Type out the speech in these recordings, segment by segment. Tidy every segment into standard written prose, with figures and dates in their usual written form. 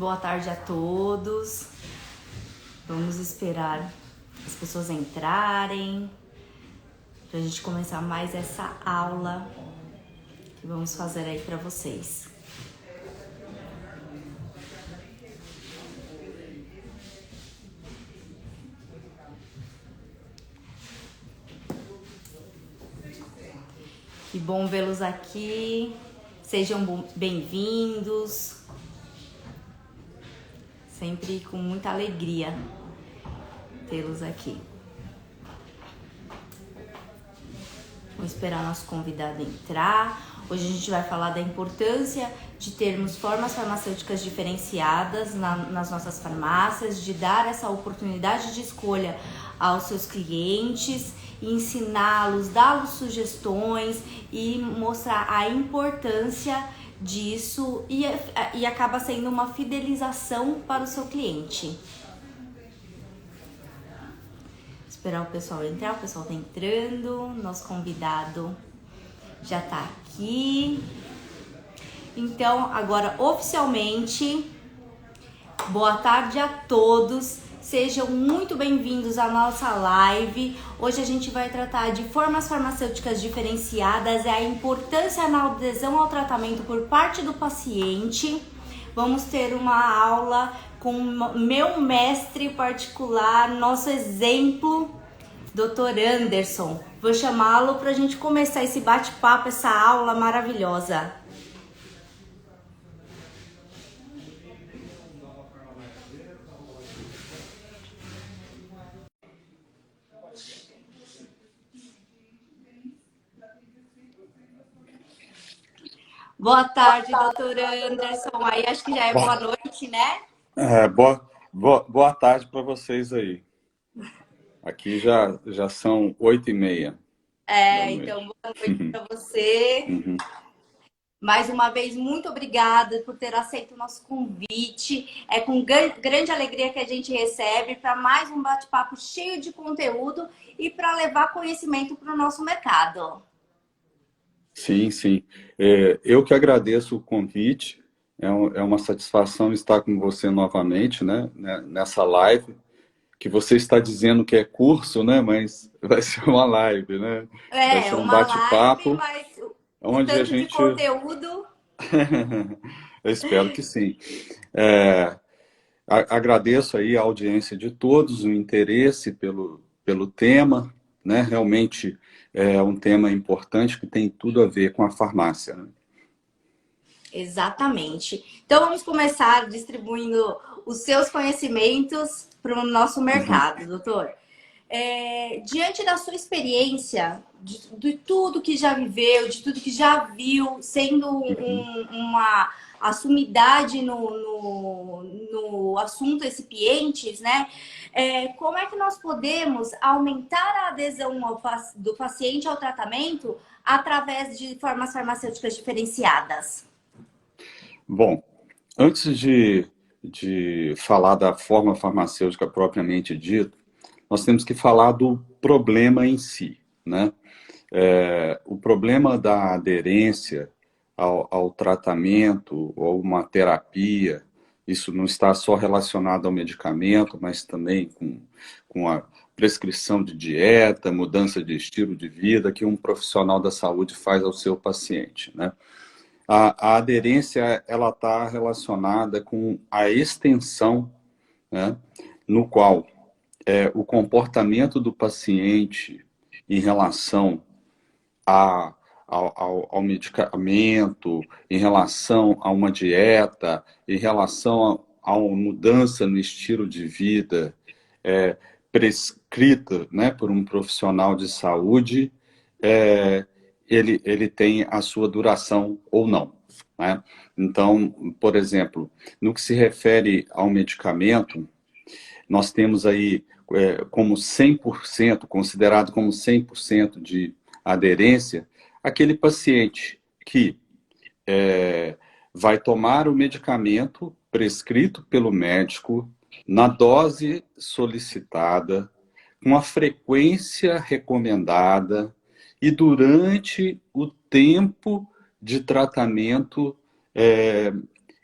Boa tarde a todos. Vamos esperar as pessoas entrarem para a gente começar mais essa aula que vamos fazer aí para vocês. Que bom vê-los aqui. Sejam bem-vindos. Sempre com muita alegria tê-los aqui. Vamos esperar nosso convidado entrar. Hoje a gente vai falar da importância de termos formas farmacêuticas diferenciadas nas nossas farmácias, de dar essa oportunidade de escolha aos seus clientes, ensiná-los, dar-los sugestões e mostrar a importância disso e acaba sendo uma fidelização para o seu cliente. Esperar o pessoal entrar, o pessoal tá entrando, nosso convidado já tá aqui. Então, agora oficialmente, boa tarde a todos, sejam muito bem-vindos à nossa live. Hoje a gente vai tratar de formas farmacêuticas diferenciadas e a importância na adesão ao tratamento por parte do paciente. Vamos ter uma aula com meu mestre particular, nosso exemplo, Dr. Anderson. Vou chamá-lo para a gente começar esse bate-papo, essa aula maravilhosa. Boa tarde, Dr. Anderson. Aí acho que já é boa noite, né? Boa tarde para vocês aí. Aqui já são 8h30. Então boa noite para você. Mais uma vez, muito obrigada por ter aceito o nosso convite. É com grande alegria que a gente recebe para mais um bate-papo cheio de conteúdo e para levar conhecimento para o nosso mercado. Sim. Eu que agradeço o convite. É uma satisfação estar com você novamente, né? Nessa live, que você está dizendo que é curso, né? Mas vai ser uma live, né? Vai ser um bate-papo, mas onde tanto a gente... de conteúdo... Eu espero que sim. Agradeço aí a audiência de todos, o interesse pelo tema, né? Realmente é um tema importante que tem tudo a ver com a farmácia, né? Exatamente. Então vamos começar distribuindo os seus conhecimentos para o nosso mercado, doutor. Diante da sua experiência, de tudo que já viveu, de tudo que já viu, sendo uma sumidade no assunto recipientes, né? Como é que nós podemos aumentar a adesão do paciente ao tratamento através de formas farmacêuticas diferenciadas? Bom, antes de falar da forma farmacêutica propriamente dita, nós temos que falar do problema em si, né? O problema da aderência ao tratamento ou uma terapia, isso não está só relacionado ao medicamento, mas também com a prescrição de dieta, mudança de estilo de vida que um profissional da saúde faz ao seu paciente, né? A aderência ela está relacionada com a extensão, né, no qual o comportamento do paciente em relação ao medicamento, em relação a uma dieta, em relação a uma mudança no estilo de vida prescrita, né, por um profissional de saúde, ele tem a sua duração ou não, né? Então, por exemplo, no que se refere ao medicamento, nós temos aí como 100%, considerado como 100% de aderência, aquele paciente que vai tomar o medicamento prescrito pelo médico na dose solicitada, com a frequência recomendada e durante o tempo de tratamento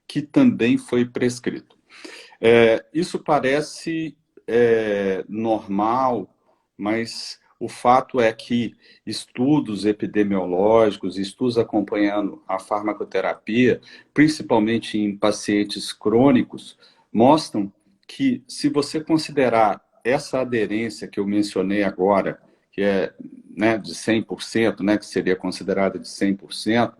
que também foi prescrito. Isso parece normal, mas o fato é que estudos epidemiológicos, estudos acompanhando a farmacoterapia, principalmente em pacientes crônicos, mostram que, se você considerar essa aderência que eu mencionei agora, que é, né, de 100%, né, que seria considerada de 100%,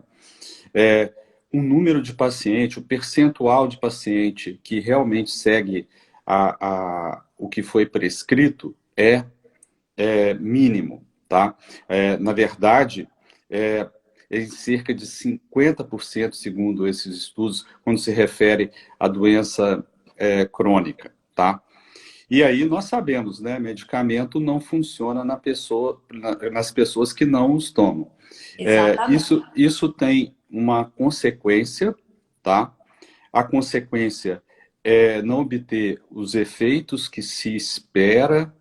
o número de paciente, o percentual de paciente que realmente segue o que foi prescrito é mínimo, tá? Na verdade, em cerca de 50%, segundo esses estudos, quando se refere à doença crônica, tá? E aí nós sabemos, né, medicamento não funciona nas pessoas que não os tomam. Exatamente. Isso tem uma consequência, tá? A consequência é não obter os efeitos que se espera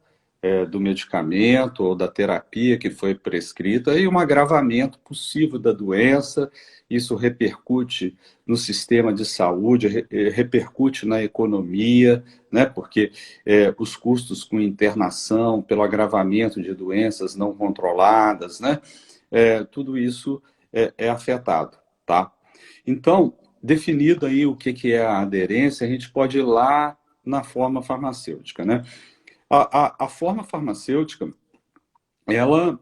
do medicamento ou da terapia que foi prescrita e um agravamento possível da doença. Isso repercute no sistema de saúde, repercute na economia, né? Porque os custos com internação, pelo agravamento de doenças não controladas, né? Tudo isso é afetado, tá? Então, definido aí o que é a aderência, a gente pode ir lá na forma farmacêutica, né? A forma farmacêutica, ela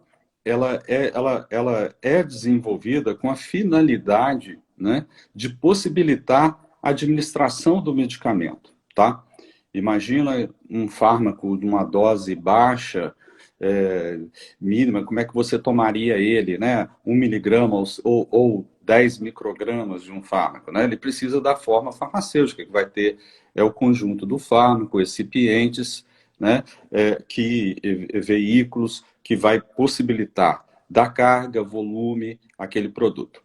é desenvolvida com a finalidade, né, de possibilitar a administração do medicamento, tá? Imagina um fármaco de uma dose baixa, mínima, como é que você tomaria ele, né? 1 miligrama ou 10 microgramas de um fármaco, né? Ele precisa da forma farmacêutica, que vai ter o conjunto do fármaco, excipientes, né? Veículos que vai possibilitar dar carga, volume àquele produto.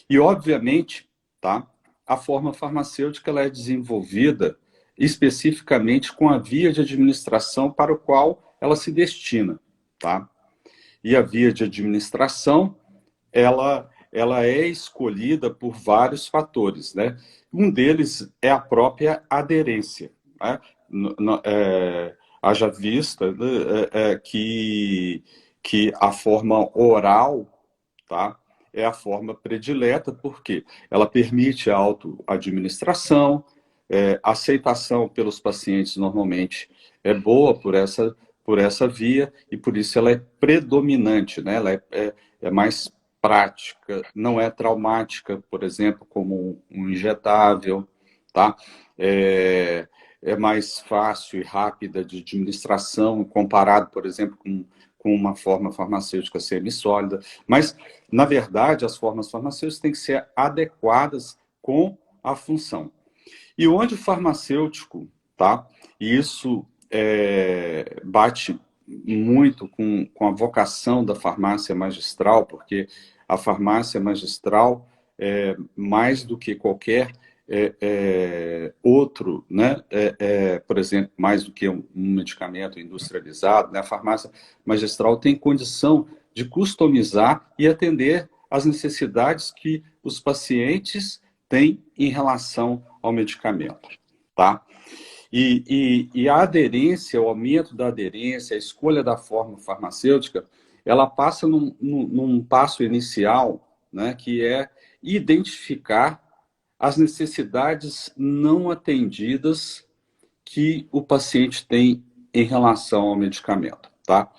E, obviamente, tá? A forma farmacêutica ela é desenvolvida especificamente com a via de administração para o qual ela se destina, tá? E a via de administração, ela é escolhida por vários fatores, né? Um deles é a própria aderência, né? Haja vista, né, que a forma oral, tá, é a forma predileta, porque ela permite a autoadministração, aceitação pelos pacientes normalmente é boa por essa via, e por isso ela é predominante, né? Ela é mais prática, não é traumática, por exemplo, como um injetável, tá? É mais fácil e rápida de administração, comparado, por exemplo, com uma forma farmacêutica semissólida. Mas, na verdade, as formas farmacêuticas têm que ser adequadas com a função. E onde o farmacêutico, tá? E isso bate muito com a vocação da farmácia magistral, porque a farmácia magistral, mais do que qualquer outro, né? Por exemplo, mais do que um medicamento industrializado, né? A farmácia magistral tem condição de customizar e atender às necessidades que os pacientes têm em relação ao medicamento, tá? E a aderência, o aumento da aderência, a escolha da forma farmacêutica, ela passa num passo inicial, né, que é identificar as necessidades não atendidas que o paciente tem em relação ao medicamento, tá?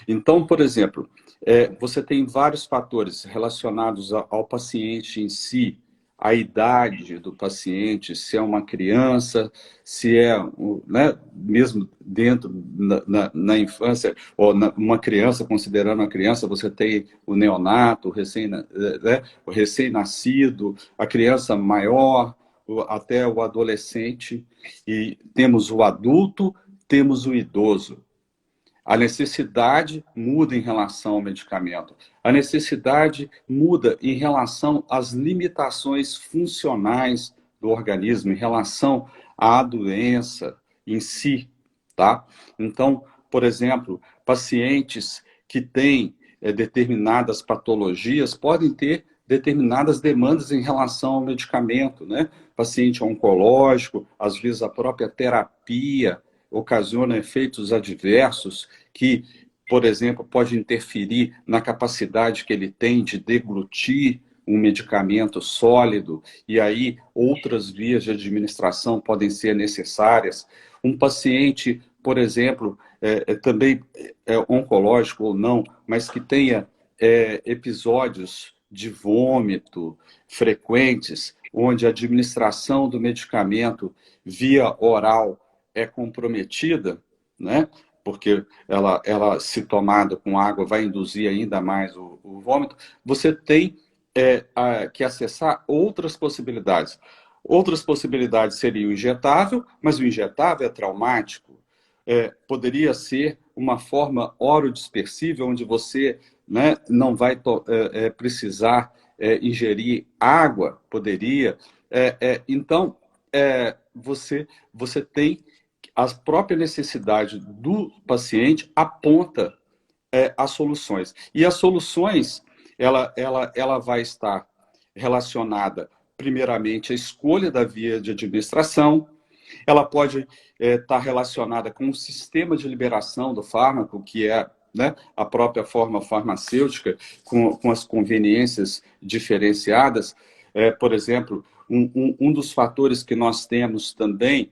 Então, por exemplo, você tem vários fatores relacionados ao paciente em si, a idade do paciente, se é uma criança, se é, né, mesmo dentro na infância, ou uma criança, considerando uma criança, você tem o neonato, o recém-nascido, a criança maior, até o adolescente, e temos o adulto, temos o idoso. A necessidade muda em relação ao medicamento. A necessidade muda em relação às limitações funcionais do organismo, em relação à doença em si, tá? Então, por exemplo, pacientes que têm determinadas patologias podem ter determinadas demandas em relação ao medicamento, né? paciente oncológico, às vezes a própria terapia ocasiona efeitos adversos que, por exemplo, pode interferir na capacidade que ele tem de deglutir um medicamento sólido, e aí outras vias de administração podem ser necessárias. Um paciente, por exemplo, também oncológico ou não, mas que tenha episódios de vômito frequentes, onde a administração do medicamento via oral é comprometida, né? Porque ela, se tomada com água, vai induzir ainda mais o vômito, você tem que acessar outras possibilidades. Outras possibilidades seriam o injetável, mas o injetável é traumático. Poderia ser uma forma orodispersível, onde você, né, não vai precisar ingerir água, poderia. Então, você tem a própria necessidade do paciente aponta as soluções. E as soluções, ela vai estar relacionada, primeiramente, à escolha da via de administração. Ela pode estar relacionada com o sistema de liberação do fármaco, que é, né, a própria forma farmacêutica, com as conveniências diferenciadas. Por exemplo, um dos fatores que nós temos também,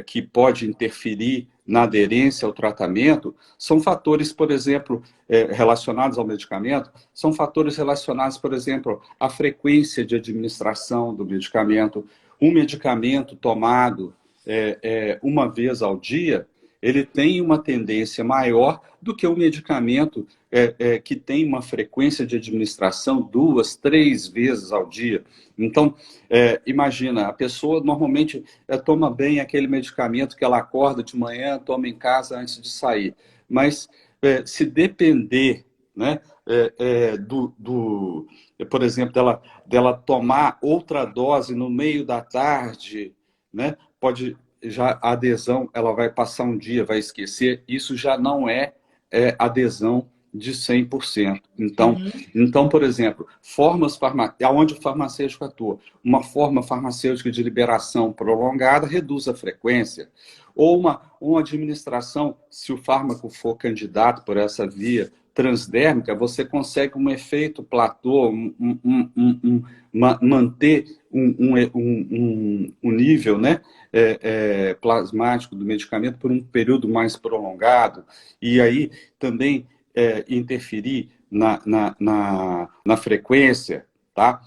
que pode interferir na aderência ao tratamento, são fatores, por exemplo, relacionados ao medicamento, são fatores relacionados, por exemplo, à frequência de administração do medicamento. Um medicamento tomado uma vez ao dia, ele tem uma tendência maior do que um medicamento que tem uma frequência de administração 2, 3 vezes ao dia. Então, imagina, a pessoa normalmente toma bem aquele medicamento que ela acorda de manhã, toma em casa antes de sair. Mas se depender, né, por exemplo, dela tomar outra dose no meio da tarde, né, pode já a adesão, ela vai passar um dia, vai esquecer, isso já não é adesão de 100%. Então, por exemplo, onde o farmacêutico atua, uma forma farmacêutica de liberação prolongada reduz a frequência, ou uma administração, se o fármaco for candidato por essa via transdérmica, você consegue um efeito platô, manter um nível, né, plasmático do medicamento por um período mais prolongado, e aí também interferir na frequência, tá?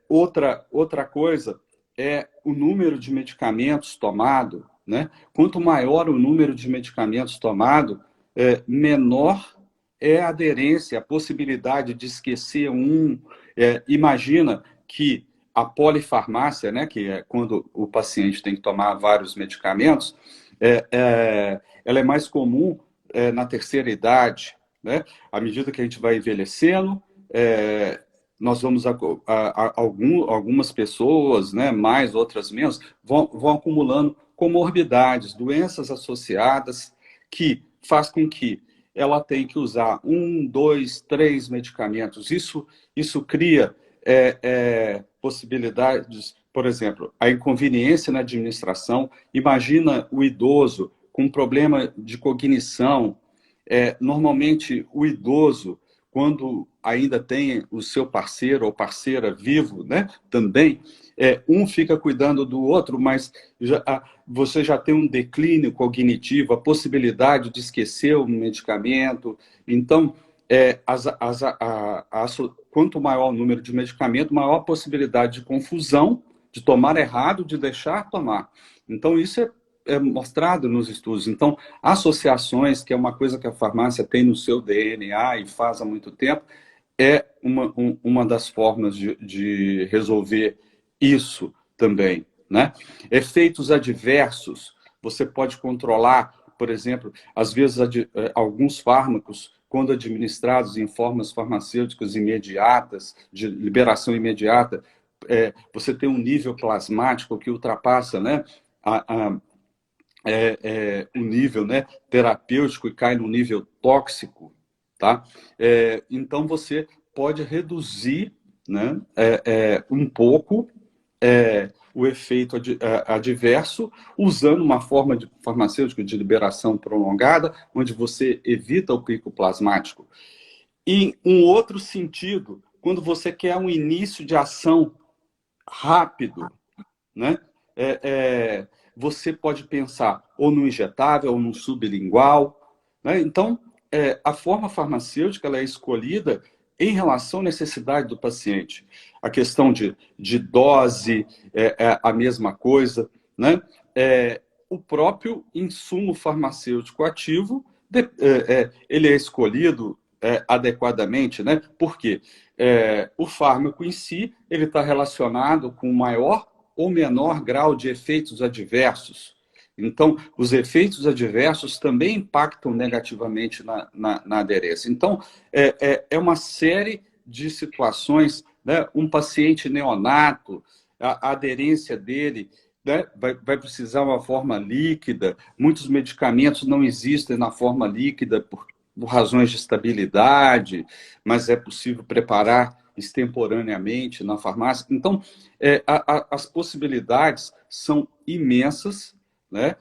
Outra coisa é o número de medicamentos tomado, né? Quanto maior o número de medicamentos tomado, menor é a aderência, a possibilidade de esquecer um. Imagina que a polifarmácia, né, que é quando o paciente tem que tomar vários medicamentos, ela é mais comum na terceira idade, né? À medida que a gente vai envelhecendo, nós vamos algumas pessoas, né, mais, outras menos, vão acumulando comorbidades, doenças associadas, que faz com que ela tenha que usar 1, 2, 3 medicamentos. Isso cria possibilidades, por exemplo, a inconveniência na administração. Imagina o idoso com problema de cognição. Normalmente, o idoso, quando ainda tem o seu parceiro ou parceira vivo, né, também, um fica cuidando do outro, mas você já tem um declínio cognitivo, a possibilidade de esquecer o medicamento. Então, quanto maior o número de medicamento, maior a possibilidade de confusão, de tomar errado, de deixar tomar. Então, isso é mostrado nos estudos. Então, associações, que é uma coisa que a farmácia tem no seu DNA e faz há muito tempo, é uma das formas de resolver isso também, né? Efeitos adversos, você pode controlar, por exemplo, às vezes alguns fármacos, quando administrados em formas farmacêuticas imediatas, de liberação imediata, você tem um nível plasmático que ultrapassa, né, o nível, né, terapêutico e cai no nível tóxico, tá? Então você pode reduzir, né, um pouco o efeito adverso, usando uma forma de farmacêutica de liberação prolongada, onde você evita o pico plasmático. E um outro sentido, quando você quer um início de ação rápido, né? Você pode pensar ou no injetável ou no sublingual, né? Então, a forma farmacêutica ela é escolhida em relação à necessidade do paciente. A questão de dose é a mesma coisa, né? O próprio insumo farmacêutico ativo, ele é escolhido adequadamente, né? Porque o fármaco em si ele está relacionado com maior ou menor grau de efeitos adversos. Então, os efeitos adversos também impactam negativamente na aderência. Então, é uma série de situações, né? Um paciente neonato, a aderência dele, né, vai precisar uma forma líquida. Muitos medicamentos não existem na forma líquida por razões de estabilidade, mas é possível preparar extemporaneamente na farmácia. Então, as possibilidades são imensas, né?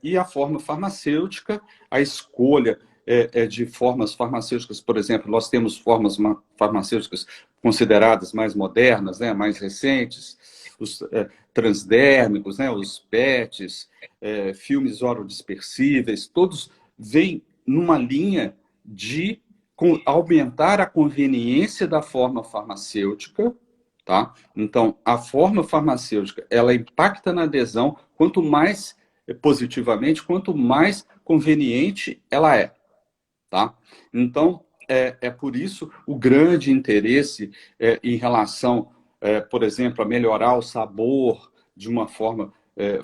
E a forma farmacêutica, a escolha de formas farmacêuticas, por exemplo, nós temos formas farmacêuticas consideradas mais modernas, né? Mais recentes, os transdérmicos, né? Os PETs, filmes orodispersíveis, todos vêm numa linha de aumentar a conveniência da forma farmacêutica, tá? Então, a forma farmacêutica, ela impacta na adesão, quanto mais positivamente, quanto mais conveniente ela é, tá? Então, por isso o grande interesse em relação, por exemplo, a melhorar o sabor de uma forma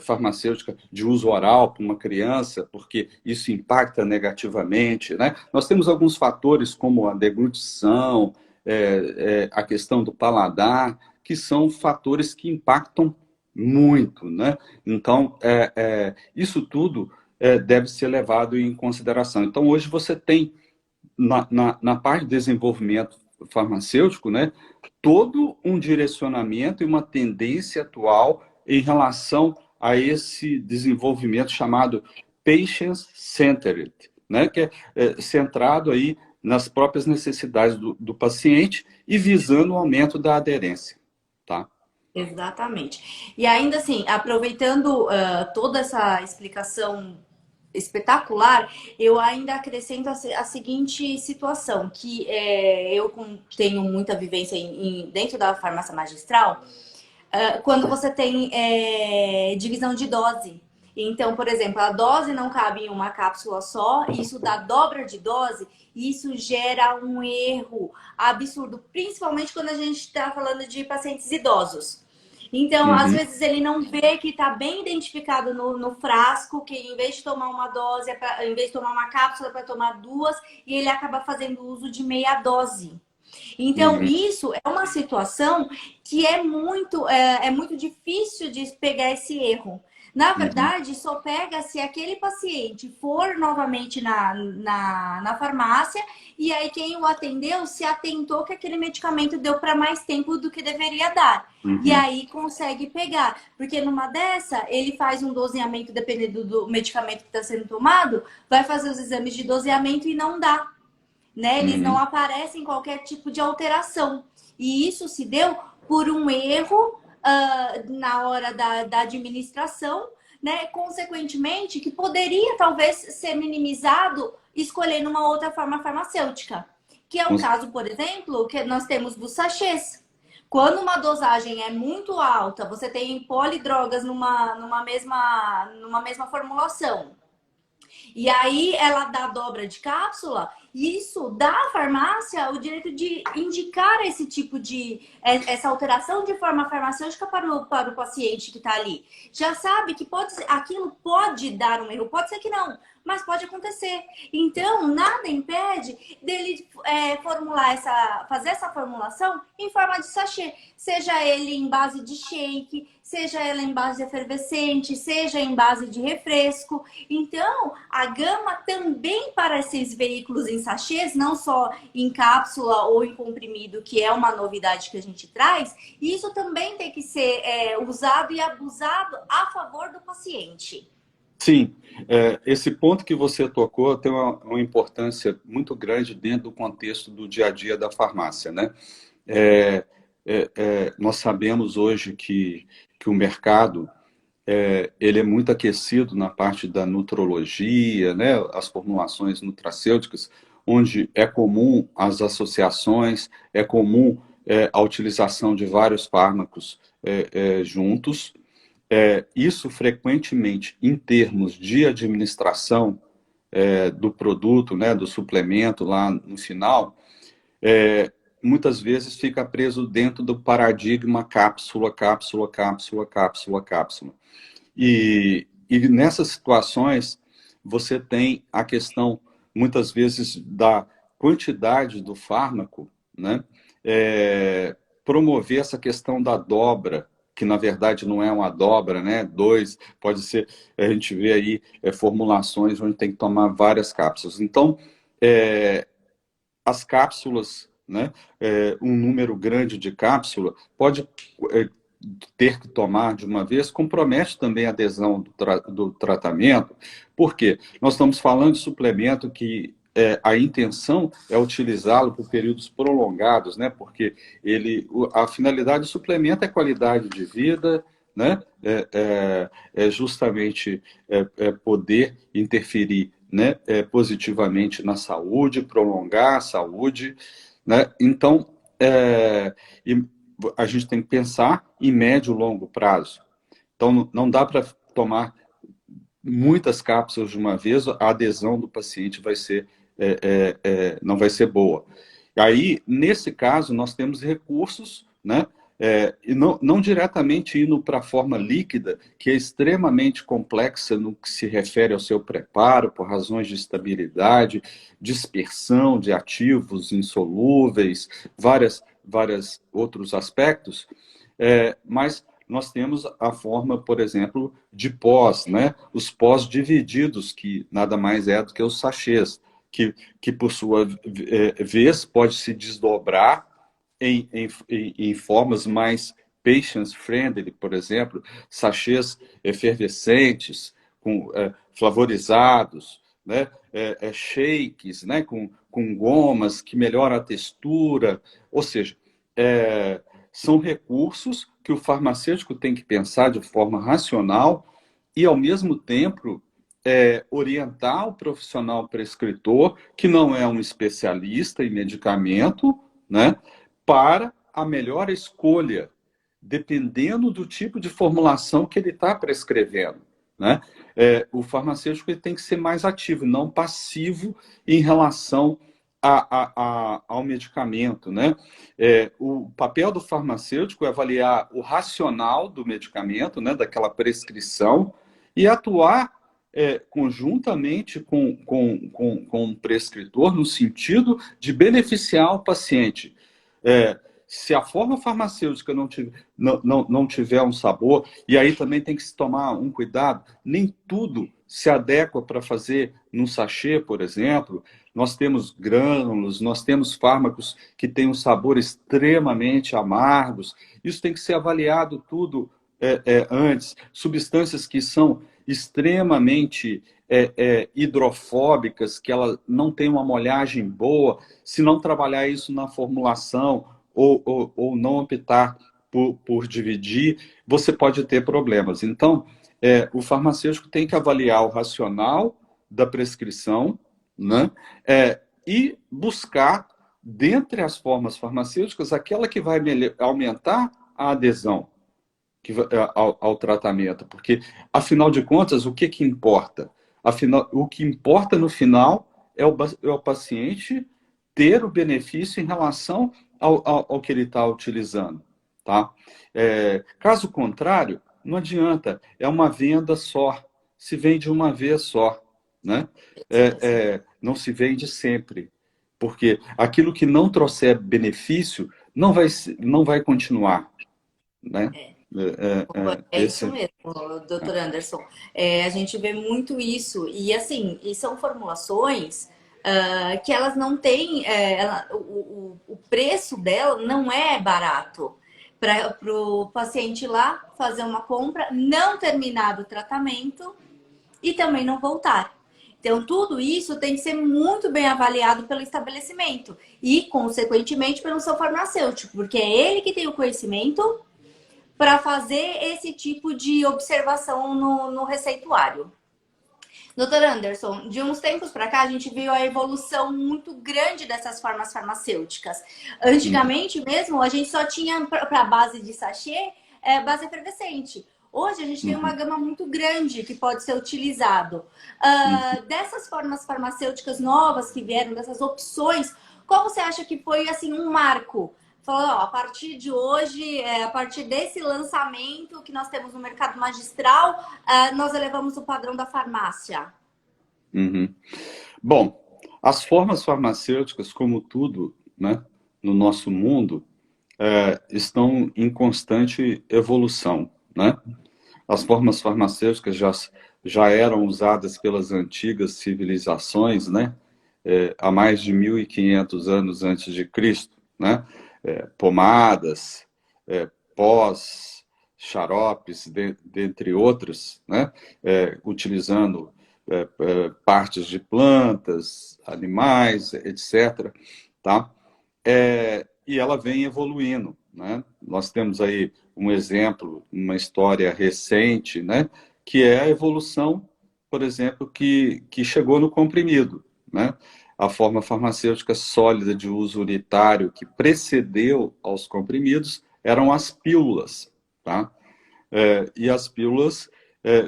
farmacêutica de uso oral para uma criança, porque isso impacta negativamente, né? Nós temos alguns fatores como a deglutição, a questão do paladar, que são fatores que impactam muito, né? Então, isso tudo deve ser levado em consideração. Então, hoje você tem, na parte de desenvolvimento farmacêutico, né, todo um direcionamento e uma tendência atual em relação a esse desenvolvimento chamado patient-centered, né, que é centrado aí nas próprias necessidades do paciente e visando o aumento da aderência, tá? Exatamente. E ainda assim, aproveitando toda essa explicação espetacular, eu ainda acrescento a seguinte situação, que eu tenho muita vivência dentro da farmácia magistral, quando você tem divisão de dose. Então, por exemplo, a dose não cabe em uma cápsula só, isso dá dobra de dose, e isso gera um erro absurdo, principalmente quando a gente está falando de pacientes idosos. Então, às Uhum, vezes ele não vê que está bem identificado no frasco, que em vez de tomar uma dose, em vez de tomar uma cápsula, é para tomar duas, e ele acaba fazendo uso de meia dose. Então, uhum, isso é uma situação que é muito difícil de pegar esse erro. Na uhum, verdade, só pega se aquele paciente for novamente na farmácia e aí quem o atendeu se atentou que aquele medicamento deu para mais tempo do que deveria dar. E uhum, aí consegue pegar. Porque numa dessa, ele faz um doseamento dependendo do medicamento que está sendo tomado, vai fazer os exames de doseamento e não dá, né? Eles não uhum, aparecem qualquer tipo de alteração. E isso se deu por um erro na hora da administração, né? Consequentemente, que poderia talvez ser minimizado escolhendo uma outra forma farmacêutica. Que é o caso, por exemplo, que nós temos dos sachês. Quando uma dosagem é muito alta, você tem polidrogas numa mesma formulação, e aí ela dá dobra de cápsula, e isso dá à farmácia o direito de indicar esse tipo essa alteração de forma farmacêutica para o paciente que está ali. Já sabe que aquilo pode dar um erro, pode ser que não, mas pode acontecer. Então, nada impede dele fazer essa formulação em forma de sachê, seja ele em base de shake, seja ela em base efervescente, seja em base de refresco. Então, a gama também para esses veículos sachês, não só em cápsula ou em comprimido, que é uma novidade que a gente traz, e isso também tem que ser usado e abusado a favor do paciente. Sim, esse ponto que você tocou tem uma importância muito grande dentro do contexto do dia a dia da farmácia, né? É, nós sabemos hoje que o mercado ele é muito aquecido na parte da nutrologia, né? As formulações nutracêuticas, onde é comum as associações, é comum a utilização de vários fármacos juntos. Isso frequentemente, em termos de administração do produto, né, do suplemento lá no final, muitas vezes fica preso dentro do paradigma cápsula, cápsula, cápsula, cápsula, cápsula. E nessas situações, você tem a questão, muitas vezes, da quantidade do fármaco, né? Promover essa questão da dobra, que na verdade não é uma dobra, né? Dois, pode ser, a gente vê aí formulações onde tem que tomar várias cápsulas. Então, as cápsulas, né? Um número grande de cápsula pode ter que tomar de uma vez, compromete também a adesão do tratamento, porque nós estamos falando de suplemento que a intenção é utilizá-lo por períodos prolongados, né? Porque a finalidade do suplemento é qualidade de vida, né? Justamente poder interferir, né? Positivamente na saúde, prolongar a saúde, né? Então, a gente tem que pensar em médio e longo prazo. Então, não dá para tomar muitas cápsulas de uma vez, a adesão do paciente vai ser, não vai ser boa. Aí, nesse caso, nós temos recursos, né? E não diretamente indo para a forma líquida, que é extremamente complexa no que se refere ao seu preparo, por razões de estabilidade, dispersão de ativos insolúveis, vários outros aspectos, mas nós temos a forma, por exemplo, de pós, né? Os pós divididos, que nada mais é do que os sachês, que por sua vez pode se desdobrar em formas mais patient-friendly, por exemplo, sachês efervescentes, flavorizados, né? Shakes, né? Com gomas que melhoram a textura, ou seja, são recursos que o farmacêutico tem que pensar de forma racional e, ao mesmo tempo, orientar o profissional prescritor, que não é um especialista em medicamento, né, para a melhor escolha, dependendo do tipo de formulação que ele está prescrevendo, né? O farmacêutico ele tem que ser mais ativo, não passivo em relação ao medicamento, né? O papel do farmacêutico é avaliar o racional do medicamento, né, daquela prescrição, e atuar conjuntamente com o prescritor no sentido de beneficiar o paciente. Se a forma farmacêutica não tiver um sabor, e aí também tem que se tomar um cuidado, nem tudo se adequa para fazer num sachê, por exemplo. Nós temos grânulos, nós temos fármacos que têm um sabor extremamente amargos. Isso tem que ser avaliado tudo antes. Substâncias que são extremamente hidrofóbicas, que ela não tem uma molhagem boa, se não trabalhar isso na formulação ou não optar por dividir, você pode ter problemas. Então, o farmacêutico tem que avaliar o racional da prescrição, né? E buscar, dentre as formas farmacêuticas, aquela que vai aumentar a adesão ao tratamento. Porque, afinal de contas, o que importa? O que importa no final é o paciente ter o benefício em relação ao que ele está utilizando. Tá? Caso contrário, não adianta, é uma venda só, se vende uma vez só, né? Não se vende sempre, porque aquilo que não trouxer benefício não vai continuar, né? Isso mesmo, doutor Anderson. A gente vê muito isso. E assim, e são formulações que elas não têm, o preço dela não é barato. Para o paciente ir lá fazer uma compra, não terminar o tratamento e também não voltar. Então, tudo isso tem que ser muito bem avaliado pelo estabelecimento e, consequentemente, pelo seu farmacêutico, porque é ele que tem o conhecimento para fazer esse tipo de observação no receituário. Doutor Anderson, de uns tempos para cá, a gente viu a evolução muito grande dessas formas farmacêuticas. Antigamente mesmo, a gente só tinha para base de sachê, base efervescente. Hoje a gente tem uma gama muito grande que pode ser utilizado. Dessas formas farmacêuticas novas que vieram, dessas opções, qual você acha que foi assim um marco? Falou, ó, a partir de hoje, a partir desse lançamento que nós temos no mercado magistral, nós elevamos o padrão da farmácia. Uhum. Bom, as formas farmacêuticas, como tudo, né, no nosso mundo, estão em constante evolução, né? As formas farmacêuticas já eram usadas pelas antigas civilizações, né? Há mais de 1500 anos antes de Cristo, né? Pomadas, pós, xaropes, dentre outros, né? Utilizando partes de plantas, animais, etc. Tá? E ela vem evoluindo, né? Nós temos aí um exemplo, uma história recente, né? Que é a evolução, por exemplo, que chegou no comprimido, né? A forma farmacêutica sólida de uso unitário que precedeu aos comprimidos eram as pílulas, tá? E as pílulas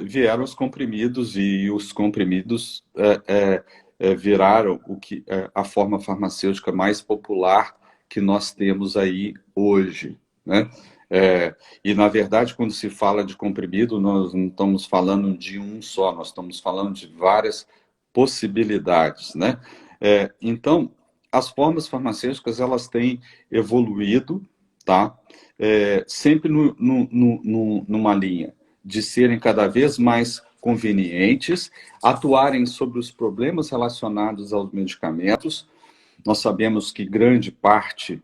vieram os comprimidos e os comprimidos viraram a forma farmacêutica mais popular que nós temos aí hoje, né? E, na verdade, quando se fala de comprimido, nós não estamos falando de um só, nós estamos falando de várias possibilidades, né? Então, as formas farmacêuticas, elas têm evoluído, tá? Sempre numa linha de serem cada vez mais convenientes, atuarem sobre os problemas relacionados aos medicamentos. Nós sabemos que grande parte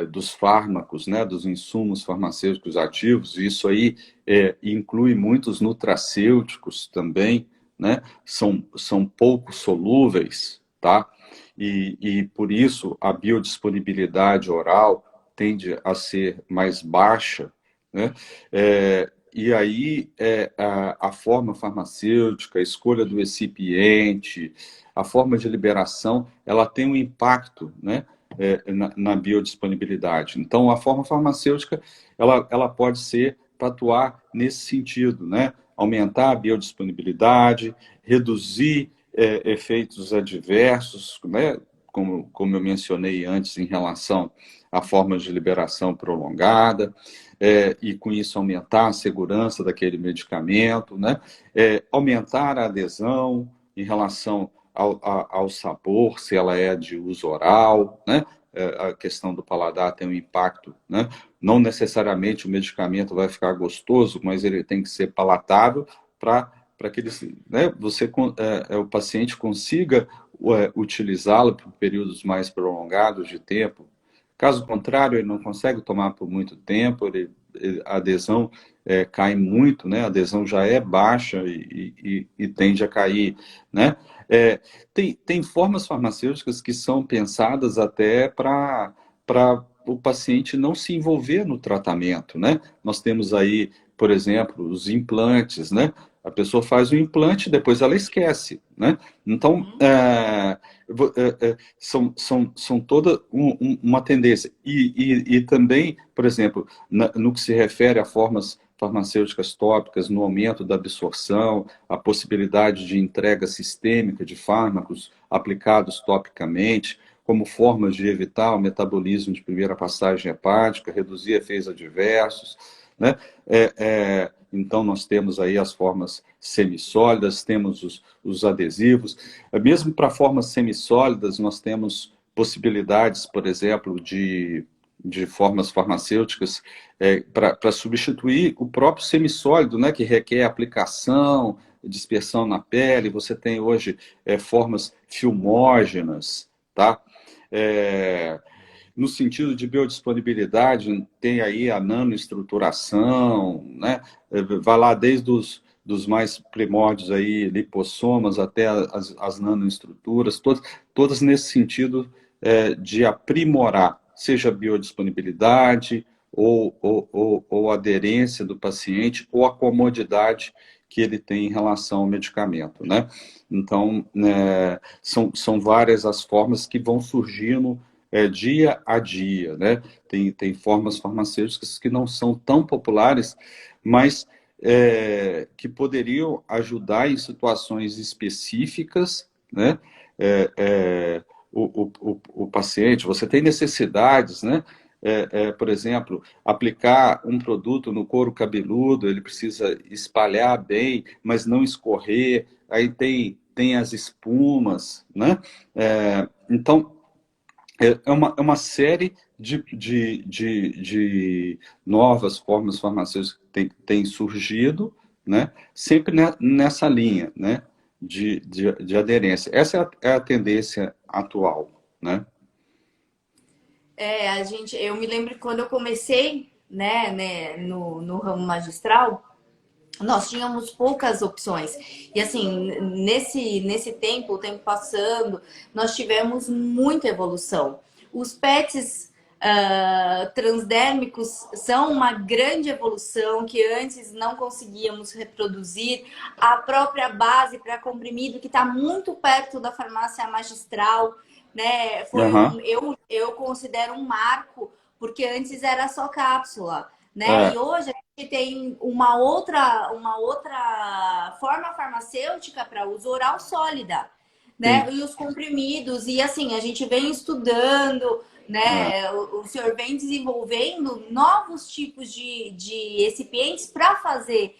dos fármacos, né, dos insumos farmacêuticos ativos, isso aí inclui muitos nutracêuticos também, né, são pouco solúveis, tá? E por isso a biodisponibilidade oral tende a ser mais baixa, né? E aí a forma farmacêutica, a escolha do recipiente, a forma de liberação, ela tem um impacto, né, na biodisponibilidade. Então, a forma farmacêutica, ela pode ser para atuar nesse sentido, né? Aumentar a biodisponibilidade, reduzir efeitos adversos, né? Como eu mencionei antes, em relação a formas de liberação prolongada, e com isso aumentar a segurança daquele medicamento, né? Aumentar a adesão em relação ao sabor, se ela é de uso oral, né? A questão do paladar tem um impacto, né? Não necessariamente o medicamento vai ficar gostoso, mas ele tem que ser palatável para que ele, né, o paciente consiga utilizá-lo por períodos mais prolongados de tempo. Caso contrário, ele não consegue tomar por muito tempo, a adesão cai muito, né? A adesão já é baixa e tende a cair, né? Tem formas farmacêuticas que são pensadas até para o paciente não se envolver no tratamento, né? Nós temos aí, por exemplo, os implantes, né? A pessoa faz o implante, depois ela esquece, né? Então, são toda uma tendência. E também, por exemplo, no que se refere a formas farmacêuticas tópicas, no aumento da absorção, a possibilidade de entrega sistêmica de fármacos aplicados topicamente, como formas de evitar o metabolismo de primeira passagem hepática, reduzir efeitos adversos, né? Então, nós temos aí as formas semissólidas, temos os adesivos. Mesmo para formas semissólidas, nós temos possibilidades, por exemplo, de formas farmacêuticas para substituir o próprio semissólido, né, que requer aplicação dispersão na pele, você tem hoje formas filmógenas, tá? É, no sentido de biodisponibilidade, tem aí a nanoestruturação, né? Vai lá desde dos mais primórdios aí, lipossomas, até as nanoestruturas, todas nesse sentido de aprimorar, seja a biodisponibilidade, ou aderência do paciente, ou a comodidade que ele tem em relação ao medicamento, né? Então, são várias as formas que vão surgindo dia a dia, né? Tem formas farmacêuticas que não são tão populares, mas que poderiam ajudar em situações específicas, né? É, é, o paciente, você tem necessidades, né? Por exemplo, aplicar um produto no couro cabeludo, ele precisa espalhar bem, mas não escorrer, aí tem as espumas, né? Então, é uma série de novas formas farmacêuticas que tem surgido, né? Sempre nessa linha, né? De aderência. Essa é a tendência atual, né? Eu me lembro que quando eu comecei, no ramo magistral, nós tínhamos poucas opções. E assim, nesse tempo, o tempo passando, nós tivemos muita evolução. Os PETs transdérmicos são uma grande evolução que antes não conseguíamos reproduzir. A própria base para comprimido, que está muito perto da farmácia magistral, né? Uhum. Eu considero um marco, porque antes era só cápsula, né? É, E hoje que tem uma outra forma farmacêutica para uso oral sólida, né? sim. E os comprimidos, e assim, a gente vem estudando, É, né? O senhor vem desenvolvendo novos tipos de recipientes para fazer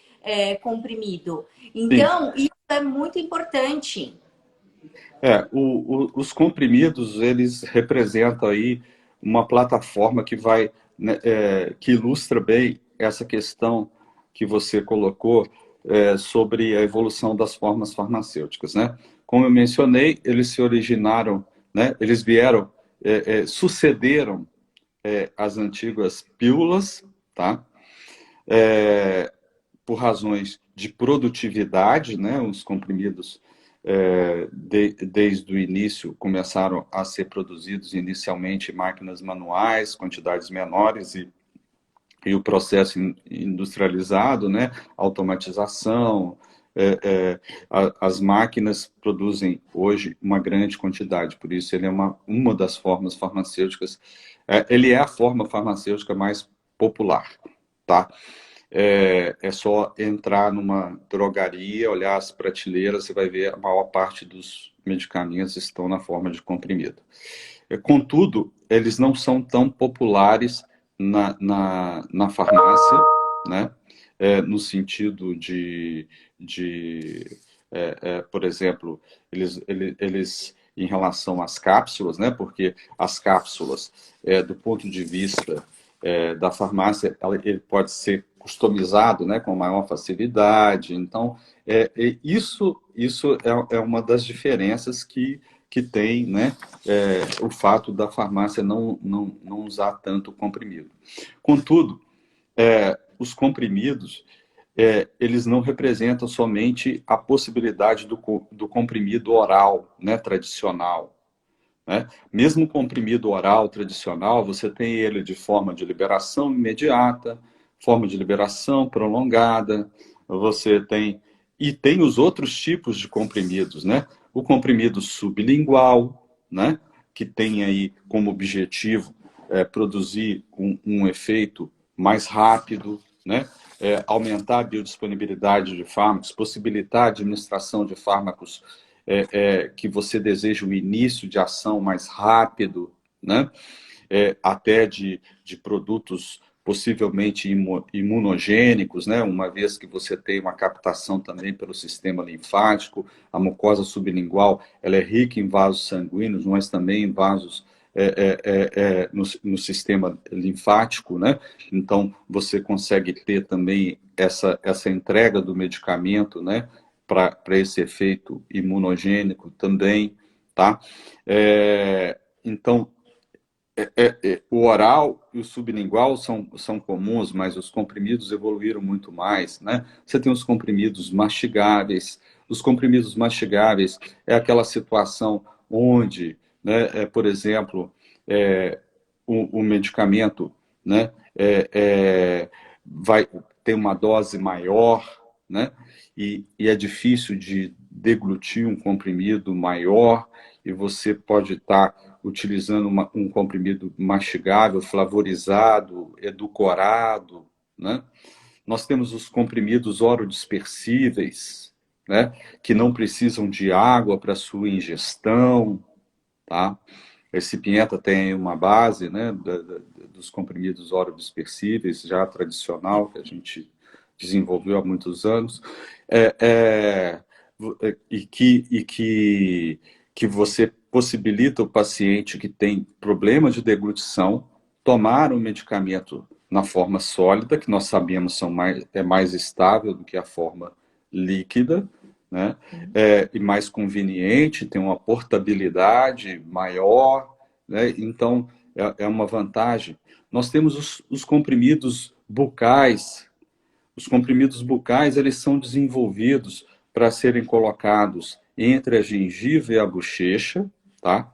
comprimido. sim. Então, isso é muito importante. Os comprimidos, eles representam aí uma plataforma que vai, né, que ilustra bem essa questão que você colocou sobre a evolução das formas farmacêuticas, né? Como eu mencionei, eles se originaram, né? Eles vieram, sucederam as antigas pílulas, tá? Por razões de produtividade, né? Os comprimidos desde o início começaram a ser produzidos inicialmente em máquinas manuais, quantidades menores e o processo industrializado, né? Automatização, as máquinas produzem hoje uma grande quantidade, por isso ele é uma das formas farmacêuticas, ele é a forma farmacêutica mais popular, tá? É só entrar numa drogaria, olhar as prateleiras, você vai ver a maior parte dos medicamentos estão na forma de comprimido. Contudo, eles não são tão populares na farmácia, né? No sentido por exemplo, eles em relação às cápsulas, né? Porque as cápsulas, do ponto de vista da farmácia, ele pode ser customizado, né, com maior facilidade. Então, isso é uma das diferenças que tem, né, o fato da farmácia não usar tanto comprimido. Contudo, os comprimidos, eles não representam somente a possibilidade do comprimido oral, né, tradicional, né? Mesmo o comprimido oral tradicional, você tem ele de forma de liberação imediata, forma de liberação prolongada, você tem... E tem os outros tipos de comprimidos, né? O comprimido sublingual, né? Que tem aí como objetivo produzir um efeito mais rápido, né? Aumentar a biodisponibilidade de fármacos, possibilitar a administração de fármacos que você deseja o início de ação mais rápido, né? Até de produtos possivelmente imunogênicos, né? Uma vez que você tem uma captação também pelo sistema linfático, a mucosa sublingual ela é rica em vasos sanguíneos, mas também em vasos no sistema linfático, né? Então você consegue ter também essa entrega do medicamento, né? para esse efeito imunogênico também, tá? Então, o oral e o sublingual são comuns, mas os comprimidos evoluíram muito mais, né? Você tem os comprimidos mastigáveis. Os comprimidos mastigáveis é aquela situação onde, né, por exemplo, o medicamento, né, vai ter uma dose maior, né? E é difícil de deglutir um comprimido maior, e você pode estar utilizando um comprimido mastigável, flavorizado, edulcorado, né? Nós temos os comprimidos orodispersíveis, né? Que não precisam de água para sua ingestão, tá? Esse Pimenta tem uma base, né, dos comprimidos orodispersíveis, já tradicional, que a gente desenvolveu há muitos anos, que você possibilita o paciente que tem problema de deglutição tomar um medicamento na forma sólida, que nós sabemos é mais estável do que a forma líquida, né? E mais conveniente, tem uma portabilidade maior, né? Então é uma vantagem. Nós temos os comprimidos bucais. Os comprimidos bucais, eles são desenvolvidos para serem colocados entre a gengiva e a bochecha, tá?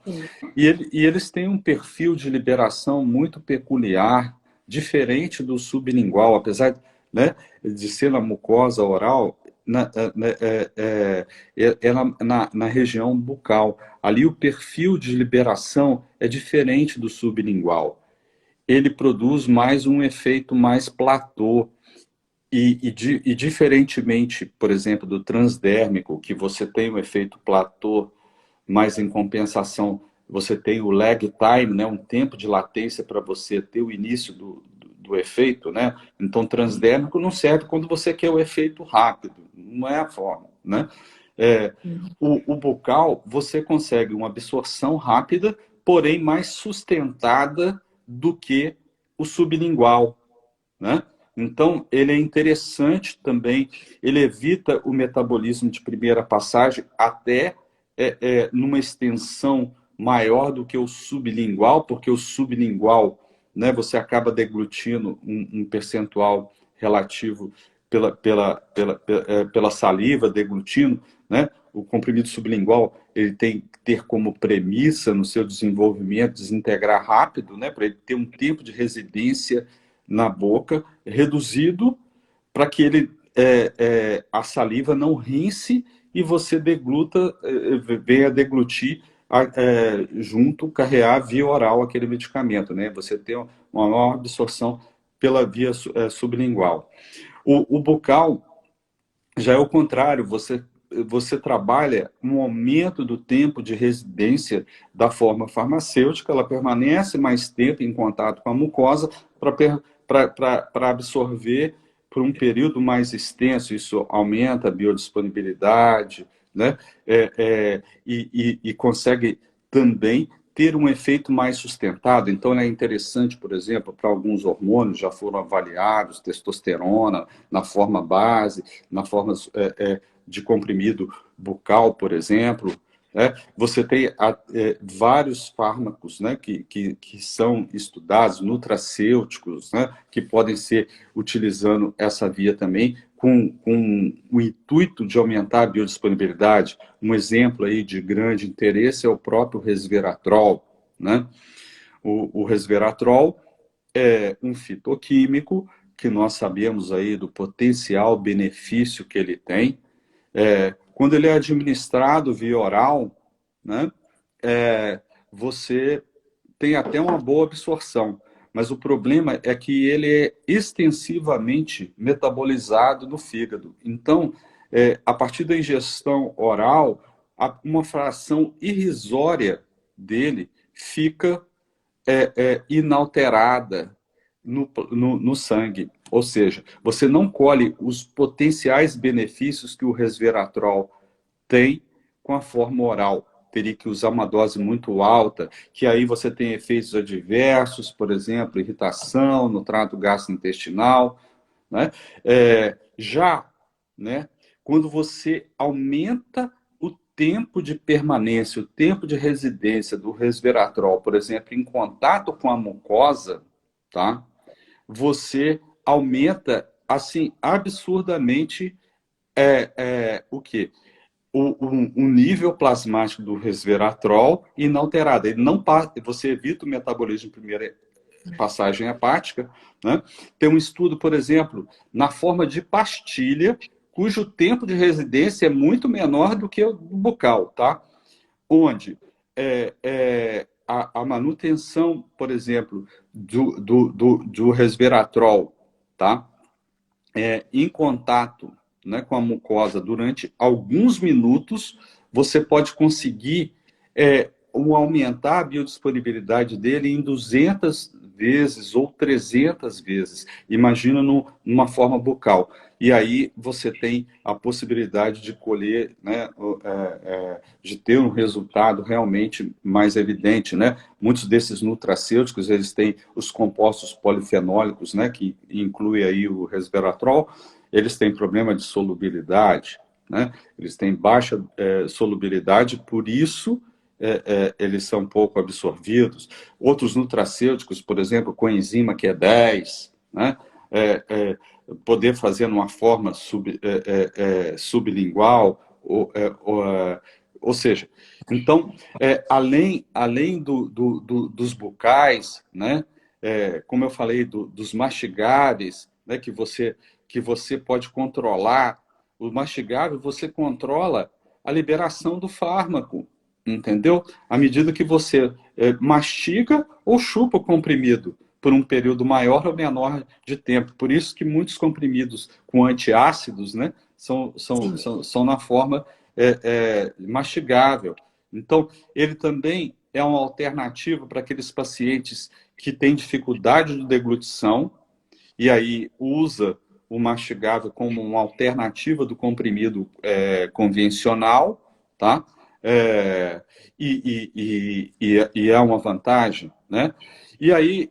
E eles têm um perfil de liberação muito peculiar, diferente do sublingual, apesar, né, de ser na mucosa oral, na região bucal. Ali o perfil de liberação é diferente do sublingual. Ele produz mais um efeito mais platô. E diferentemente, por exemplo, do transdérmico, que você tem o efeito platô, mas em compensação você tem o lag time, né, um tempo de latência para você ter o início do efeito, né? Então, transdérmico não serve quando você quer o efeito rápido, não é a forma, né? O bucal, você consegue uma absorção rápida, porém mais sustentada do que o sublingual, né? Então, ele é interessante também, ele evita o metabolismo de primeira passagem até numa extensão maior do que o sublingual, porque o sublingual, né, você acaba deglutindo um percentual relativo pela saliva, deglutindo, né? O comprimido sublingual, ele tem que ter como premissa no seu desenvolvimento desintegrar rápido, né, para ele ter um tempo de residência na boca reduzido para que a saliva não rinse e você degluta, venha deglutir junto, carrear via oral aquele medicamento, né? Você tem uma maior absorção pela via sublingual. O bucal já é o contrário, você trabalha um aumento do tempo de residência da forma farmacêutica, ela permanece mais tempo em contato com a mucosa para absorver por um período mais extenso. Isso aumenta a biodisponibilidade, né? E consegue também ter um efeito mais sustentado. Então, é interessante, por exemplo, para alguns hormônios já foram avaliados, testosterona, na forma base, na forma de comprimido bucal, por exemplo. Você tem vários fármacos, né, que são estudados, nutracêuticos, né, que podem ser utilizando essa via também, com o intuito de aumentar a biodisponibilidade. Um exemplo aí de grande interesse é o próprio resveratrol, né? O resveratrol é um fitoquímico que nós sabemos aí do potencial benefício que ele tem. Quando ele é administrado via oral, né, você tem até uma boa absorção, mas o problema é que ele é extensivamente metabolizado no fígado. Então, a partir da ingestão oral, uma fração irrisória dele fica inalterada no sangue. Ou seja, você não colhe os potenciais benefícios que o resveratrol tem com a forma oral. Teria que usar uma dose muito alta, que aí você tem efeitos adversos, por exemplo, irritação no trato gastrointestinal, né? Já, né, quando você aumenta o tempo de permanência, o tempo de residência do resveratrol, por exemplo, em contato com a mucosa, tá? Você aumenta, assim, absurdamente o quê? O nível plasmático do resveratrol inalterado. Ele não passa, você evita o metabolismo em primeira passagem hepática, né? Tem um estudo, por exemplo, na forma de pastilha, cujo tempo de residência é muito menor do que o bucal, tá? Onde a manutenção, por exemplo, do resveratrol, tá? Em contato, né, com a mucosa durante alguns minutos, você pode conseguir aumentar a biodisponibilidade dele em 200 vezes ou 300 vezes. Imagina numa forma bucal. E aí você tem a possibilidade de colher, né, de ter um resultado realmente mais evidente, né? Muitos desses nutracêuticos, eles têm os compostos polifenólicos, né, que inclui aí o resveratrol, eles têm problema de solubilidade, né? Eles têm baixa solubilidade, por isso eles são pouco absorvidos. Outros nutracêuticos, por exemplo, coenzima Q10, né? Poder fazer numa forma sublingual, ou seja, então, além dos bucais, né? Como eu falei, dos mastigáveis, né? Que você pode controlar, o mastigável você controla a liberação do fármaco, entendeu? À medida que você mastiga ou chupa o comprimido por um período maior ou menor de tempo. Por isso que muitos comprimidos com antiácidos, né, são na forma mastigável. Então, ele também é uma alternativa para aqueles pacientes que têm dificuldade de deglutição, e aí usa o mastigável como uma alternativa do comprimido convencional, tá? E é uma vantagem, né? E aí,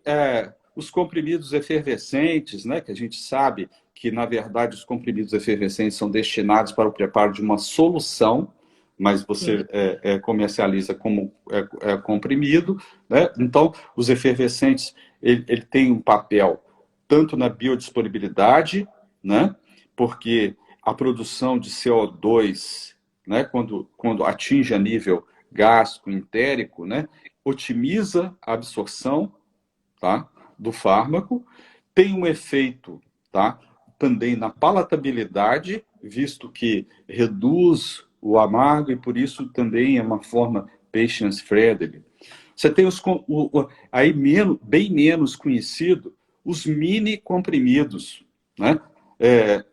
os comprimidos efervescentes, né, que a gente sabe que, na verdade, os comprimidos efervescentes são destinados para o preparo de uma solução, mas você comercializa como comprimido, né? Então, os efervescentes, ele tem um papel tanto na biodisponibilidade, né? Porque a produção de CO2, né, quando atinge a nível gastroentérico, né, otimiza a absorção, tá, do fármaco, tem um efeito, tá, também na palatabilidade, visto que reduz o amargo e por isso também é uma forma patient-friendly. Você tem aí bem menos conhecido os mini comprimidos, né?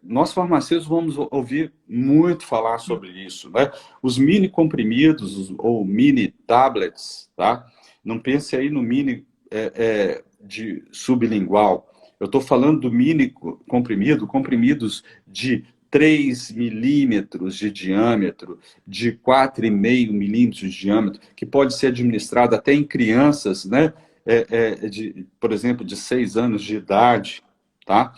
Nós farmacêuticos vamos ouvir muito falar sobre isso, né? Os mini comprimidos ou mini tablets, tá? Não pense aí no mini de sublingual. Eu estou falando do mini comprimidos de 3 milímetros de diâmetro, de 4,5 milímetros de diâmetro, que pode ser administrado até em crianças, né? Por exemplo, de 6 anos de idade, tá?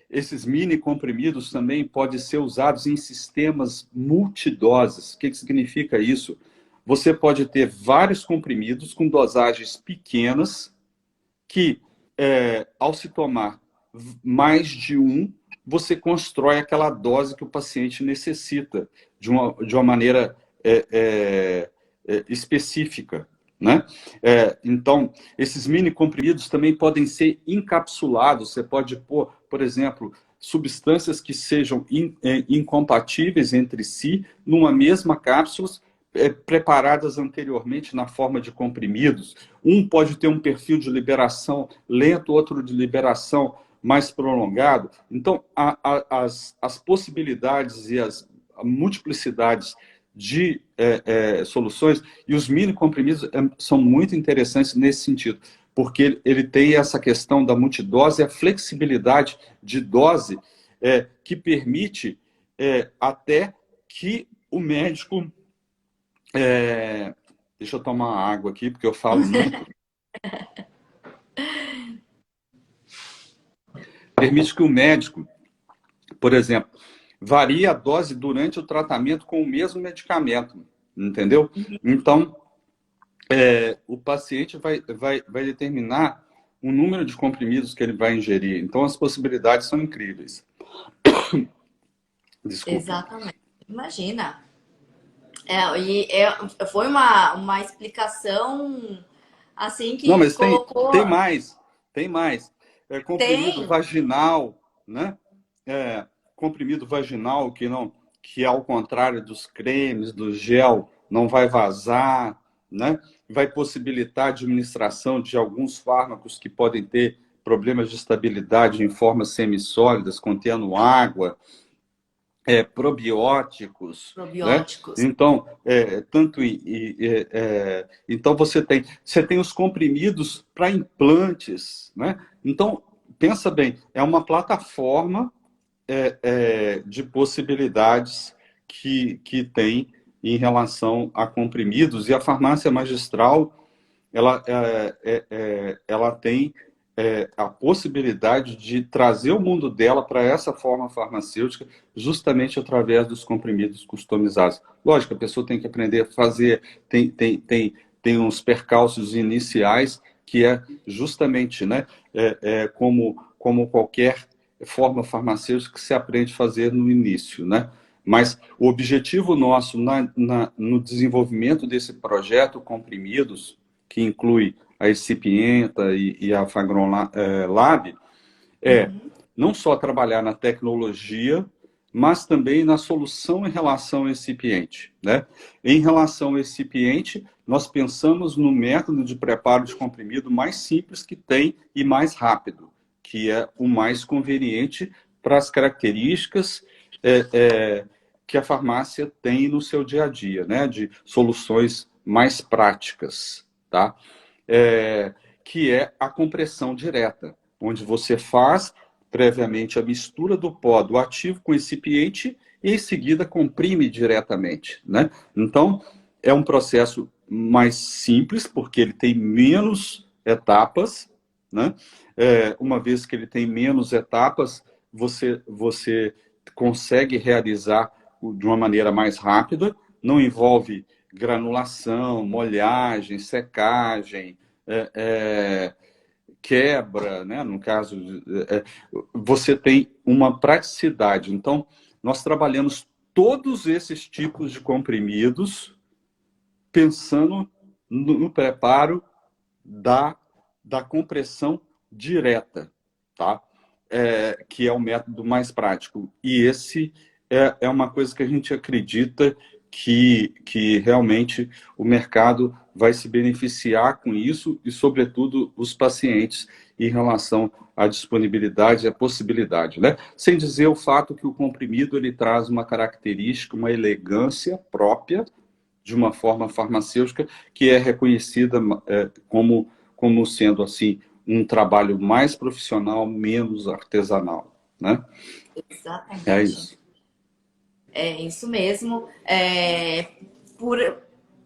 Esses mini comprimidos também podem ser usados em sistemas multidoses. O que significa isso? Você pode ter vários comprimidos com dosagens pequenas que, ao se tomar mais de um, você constrói aquela dose que o paciente necessita de uma maneira específica, né? Então, esses mini comprimidos também podem ser encapsulados. Você pode pôr, por exemplo, substâncias que sejam incompatíveis entre si numa mesma cápsula, preparadas anteriormente na forma de comprimidos. Um pode ter um perfil de liberação lento, outro de liberação mais prolongado. Então, as possibilidades e as multiplicidades de soluções, e os mini comprimidos são muito interessantes nesse sentido, porque ele tem essa questão da multidose e a flexibilidade de dose que permite até que o médico... deixa eu tomar água aqui, porque eu falo muito. Permite que o médico, por exemplo, varia a dose durante o tratamento com o mesmo medicamento, entendeu? Então, o paciente vai determinar o número de comprimidos que ele vai ingerir. Então, as possibilidades são incríveis. Desculpe. Exatamente. Imagina. Foi uma explicação assim Não, que mas colocou. tem mais. Tem mais. Comprimido Tem. vaginal, né? Comprimido vaginal que ao contrário dos cremes, do gel, não vai vazar, né? Vai possibilitar a administração de alguns fármacos que podem ter problemas de estabilidade em formas semissólidas, contendo água, probióticos, né? Probióticos. Então, então você tem os comprimidos para implantes, né? Então, pensa bem, é uma plataforma de possibilidades que tem em relação a comprimidos, e a farmácia magistral ela tem a possibilidade de trazer o mundo dela para essa forma farmacêutica justamente através dos comprimidos customizados. Lógico, a pessoa tem que aprender a fazer, tem uns percalços iniciais que é justamente, né, como qualquer forma farmacêutica que se aprende a fazer no início, né? Mas o objetivo nosso no desenvolvimento desse projeto Comprimidos, que inclui a Excipienta e a Fagron Lab, é não só trabalhar na tecnologia, mas também na solução em relação ao excipiente, né? Em relação ao excipiente, nós pensamos no método de preparo de comprimido mais simples que tem e mais rápido, que é o mais conveniente para as características que a farmácia tem no seu dia a dia, né? De soluções mais práticas, tá? Que é a compressão direta, onde você faz previamente a mistura do pó do ativo com o excipiente e em seguida comprime diretamente, né? Então, é um processo mais simples, porque ele tem menos etapas, né? Uma vez que ele tem menos etapas, você consegue realizar de uma maneira mais rápida, não envolve granulação, molhagem, secagem, quebra, né? No caso, você tem uma praticidade. Então, nós trabalhamos todos esses tipos de comprimidos pensando no preparo da compressão direta, tá? Que é o método mais prático. E esse é uma coisa que a gente acredita que realmente o mercado vai se beneficiar com isso e, sobretudo, os pacientes em relação à disponibilidade e à possibilidade, né? Sem dizer o fato que o comprimido ele traz uma característica, uma elegância própria de uma forma farmacêutica que é reconhecida como sendo assim um trabalho mais profissional, menos artesanal, né? É Exatamente. isso. É isso mesmo. Por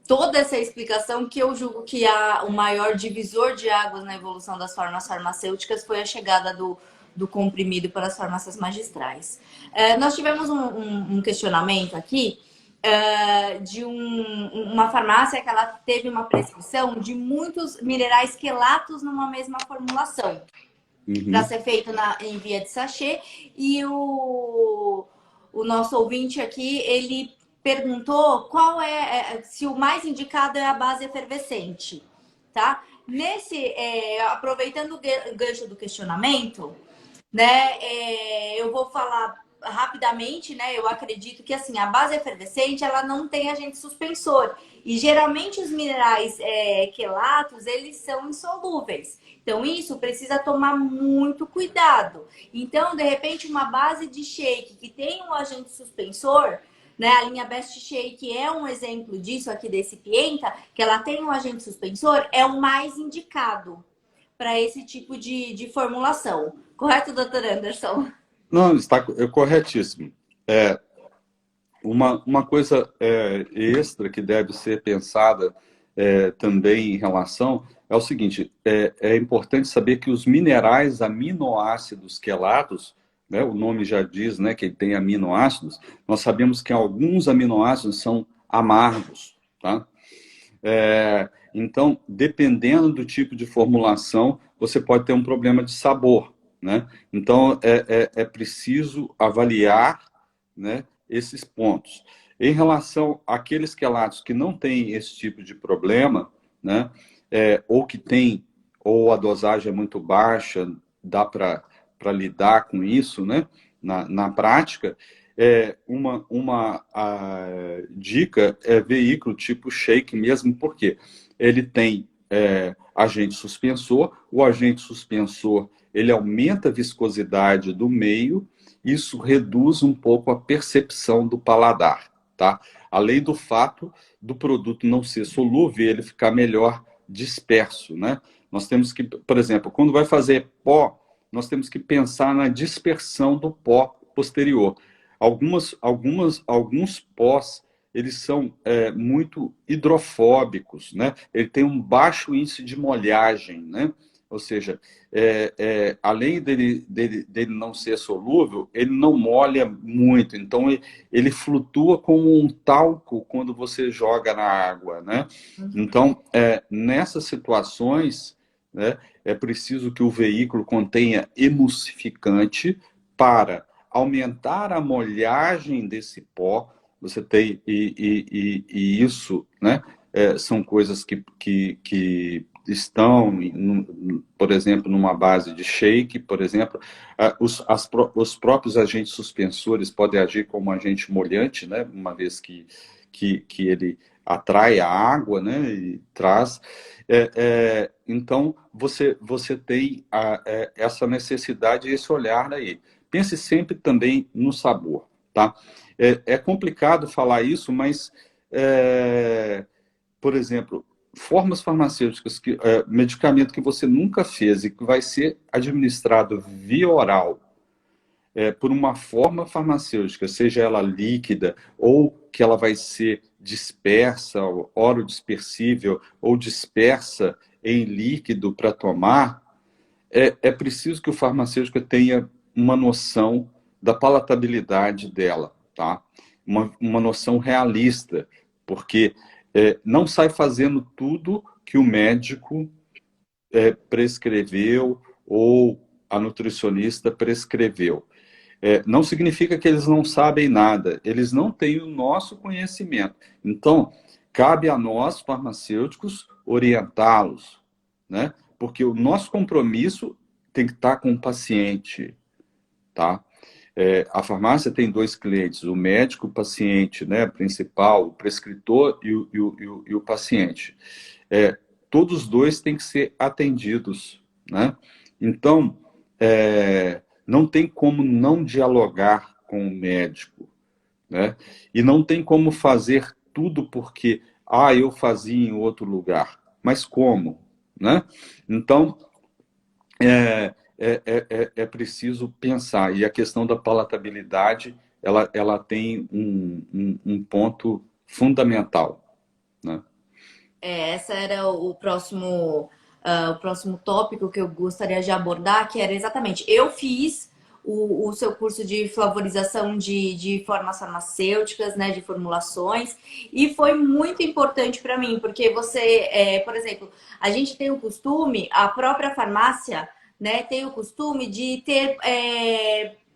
toda essa explicação que eu julgo que o maior divisor de águas na evolução das formas farmacêuticas foi a chegada do comprimido para as farmácias magistrais. Nós tivemos um questionamento aqui de uma farmácia que ela teve uma prescrição de muitos minerais quelatos numa mesma formulação para Uhum. ser feito em via de sachê. E o nosso ouvinte aqui, ele perguntou qual se o mais indicado é a base efervescente, tá? Aproveitando o gancho do questionamento, né, eu vou falar rapidamente, né? Eu acredito que assim a base efervescente ela não tem agente suspensor e geralmente os minerais quelatos eles são insolúveis. Então isso precisa tomar muito cuidado. Então de repente uma base de shake que tem um agente suspensor, né? A linha Best Shake é um exemplo disso aqui desse Pienta, que ela tem um agente suspensor, é o mais indicado para esse tipo de formulação. Correto, doutor Anderson? Não, está corretíssimo. Uma coisa extra que deve ser pensada também em relação é o seguinte: é importante saber que os minerais aminoácidos quelados né? O nome já diz, né, que ele tem aminoácidos. Nós sabemos que alguns aminoácidos são amargos, tá? Então, dependendo do tipo de formulação, você pode ter um problema de sabor, né? Então, é preciso avaliar, né, esses pontos. Em relação àqueles quelatos que não têm esse tipo de problema, né, ou que tem, ou a dosagem é muito baixa, dá para lidar com isso, né, na prática, dica é veículo tipo shake mesmo, porque ele tem agente suspensor, o agente suspensor ele aumenta a viscosidade do meio, isso reduz um pouco a percepção do paladar, tá? Além do fato do produto não ser solúvel, ele ficar melhor disperso, né? Nós temos que, por exemplo, quando vai fazer pó, nós temos que pensar na dispersão do pó posterior. Alguns pós, eles são muito hidrofóbicos, né? Ele tem um baixo índice de molhagem, né? Ou seja, além dele não ser solúvel, ele não molha muito. Então, ele flutua como um talco quando você joga na água, né? Então, nessas situações, né, é preciso que o veículo contenha emulsificante para aumentar a molhagem desse pó. Você tem e isso, né, são coisas que estão, por exemplo, numa base de shake, por exemplo, os próprios agentes suspensores podem agir como agente molhante, né, uma vez que ele atrai a água, né, e traz. Então, você tem essa necessidade, esse olhar aí. Pense sempre também no sabor, tá? É complicado falar isso, mas, por exemplo, formas farmacêuticas, medicamento que você nunca fez e que vai ser administrado via oral, por uma forma farmacêutica, seja ela líquida ou que ela vai ser dispersa, orodispersível ou dispersa em líquido para tomar, é preciso que o farmacêutico tenha uma noção da palatabilidade dela, tá? Uma noção realista, porque não sai fazendo tudo que o médico prescreveu ou a nutricionista prescreveu. Não significa que eles não sabem nada, eles não têm o nosso conhecimento. Então, cabe a nós, farmacêuticos, orientá-los, né? Porque o nosso compromisso tem que estar com o paciente, tá? A farmácia tem dois clientes, o médico, o paciente, né, principal, o prescritor e o paciente. Todos os dois têm que ser atendidos, né? Então, não tem como não dialogar com o médico, né? E não tem como fazer tudo porque, eu fazia em outro lugar. Mas como, né? Então, preciso pensar. E a questão da palatabilidade, ela tem um ponto fundamental, né? Essa era o próximo tópico que eu gostaria de abordar, que era exatamente, eu fiz o seu curso de flavorização de formas farmacêuticas, né, de formulações, e foi muito importante para mim, porque você, por exemplo, a gente tem o costume, a própria farmácia, né, tem o costume de ter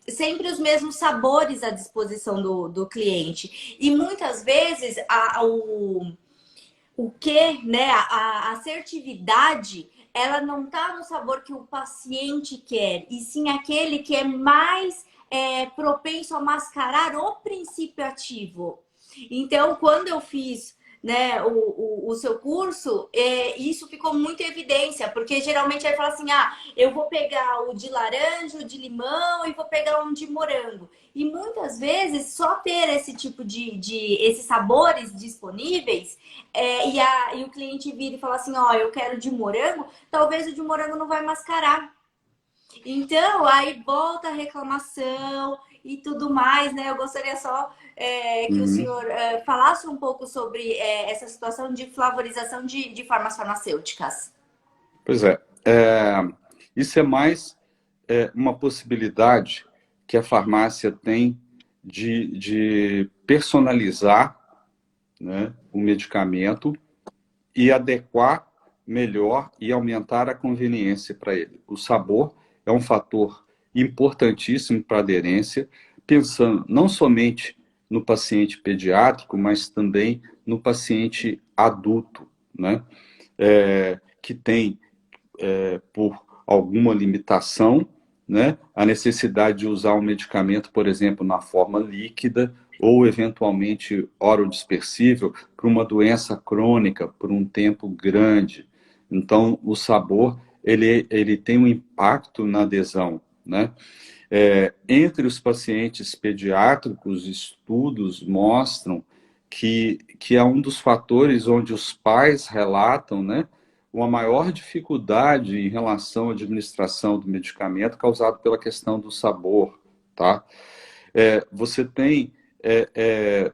sempre os mesmos sabores à disposição do cliente. E muitas vezes o que, né, a assertividade, ela não está no sabor que o paciente quer, e sim aquele que é mais propenso a mascarar o princípio ativo. Então, quando eu fiz, né, o seu curso, isso ficou muito em evidência, porque geralmente aí fala assim, eu vou pegar o de laranja, o de limão e vou pegar um de morango. E muitas vezes só ter esse tipo de esses sabores disponíveis e o cliente vira e fala assim, eu quero de morango, talvez o de morango não vai mascarar. Então, aí volta a reclamação e tudo mais, né? Eu gostaria só que o senhor falasse um pouco sobre essa situação de flavorização de formas farmacêuticas. Pois isso é mais uma possibilidade que a farmácia tem de personalizar, né, o medicamento e adequar melhor e aumentar a conveniência para ele. O sabor é um fator importantíssimo para a aderência, pensando não somente no paciente pediátrico, mas também no paciente adulto, né? Que tem, por alguma limitação, né, a necessidade de usar um medicamento, por exemplo, na forma líquida ou, eventualmente, orodispersível para uma doença crônica por um tempo grande. Então, o sabor, ele tem um impacto na adesão, né? Entre os pacientes pediátricos, estudos mostram que é um dos fatores onde os pais relatam, né, uma maior dificuldade em relação à administração do medicamento causado pela questão do sabor, tá? Você tem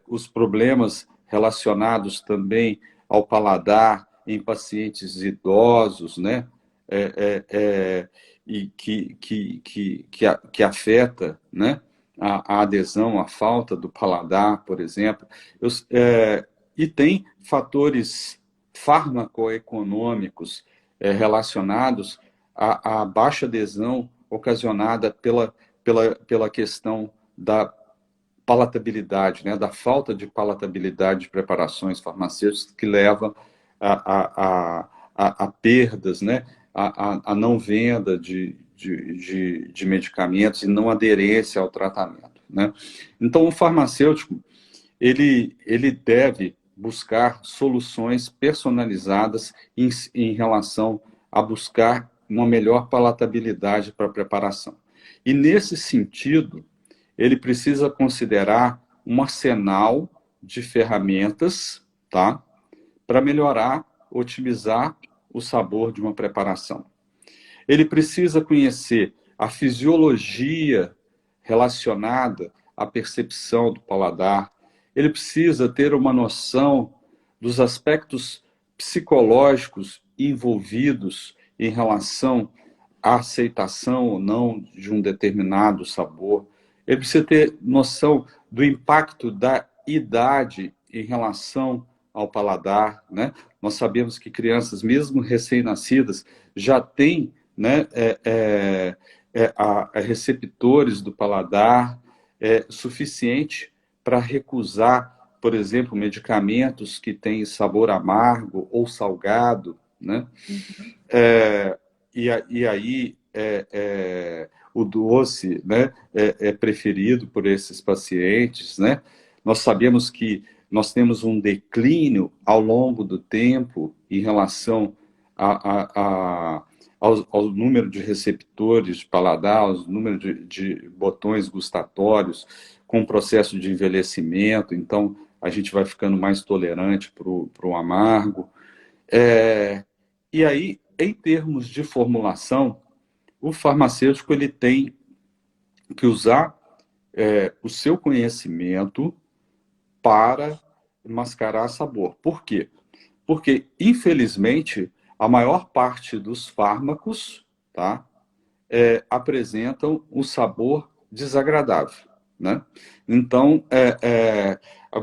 os problemas relacionados também ao paladar em pacientes idosos, né? E que afeta, né, a adesão, a falta do paladar, por exemplo. E tem fatores farmacoeconômicos relacionados à baixa adesão ocasionada pela questão da palatabilidade, né, da falta de palatabilidade de preparações farmacêuticas que leva a perdas, né, a não venda de medicamentos e não aderência ao tratamento, né? Então, o farmacêutico, ele deve buscar soluções personalizadas em relação a buscar uma melhor palatabilidade para a preparação. E, nesse sentido, ele precisa considerar um arsenal de ferramentas, tá, para melhorar, otimizar o sabor de uma preparação. Ele precisa conhecer a fisiologia relacionada à percepção do paladar. Ele precisa ter uma noção dos aspectos psicológicos envolvidos em relação à aceitação ou não de um determinado sabor. Ele precisa ter noção do impacto da idade em relação ao paladar, né? Nós sabemos que crianças, mesmo recém-nascidas, já têm, né, receptores do paladar suficiente para recusar, por exemplo, medicamentos que têm sabor amargo ou salgado, né? E aí o doce, né, é preferido por esses pacientes, né? Nós sabemos que nós temos um declínio ao longo do tempo em relação ao número de receptores de paladar, ao número de botões gustatórios, com o processo de envelhecimento. Então, a gente vai ficando mais tolerante para o amargo. E aí, em termos de formulação, o farmacêutico ele tem que usar o seu conhecimento para mascarar sabor. Por quê? Porque, infelizmente, a maior parte dos fármacos, tá, apresentam um sabor desagradável, né? Então,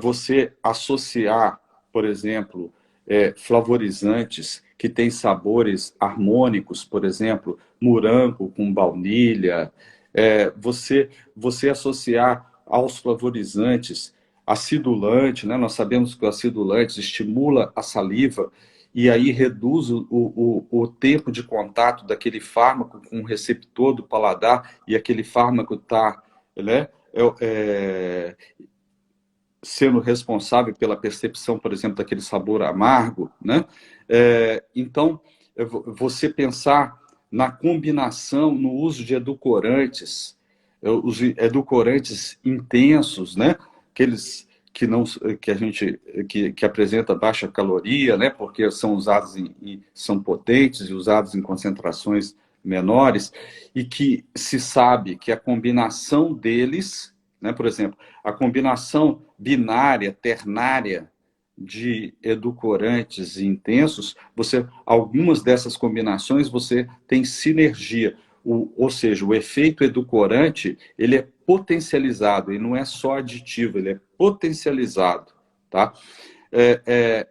você associar, por exemplo, flavorizantes que têm sabores harmônicos, por exemplo, morango com baunilha, você associar aos flavorizantes acidulante, né? Nós sabemos que o acidulante estimula a saliva e aí reduz o tempo de contato daquele fármaco com o receptor do paladar e aquele fármaco está, né, sendo responsável pela percepção, por exemplo, daquele sabor amargo, né? Então, você pensar na combinação, no uso de edulcorantes, os edulcorantes intensos, né? Aqueles que apresenta baixa caloria, né? Porque são usados são potentes e usados em concentrações menores, e que se sabe que a combinação deles, né, por exemplo, a combinação binária, ternária de edulcorantes intensos, algumas dessas combinações você tem sinergia, ou seja, o efeito edulcorante ele é potencializado, e não é só aditivo, ele é potencializado, tá?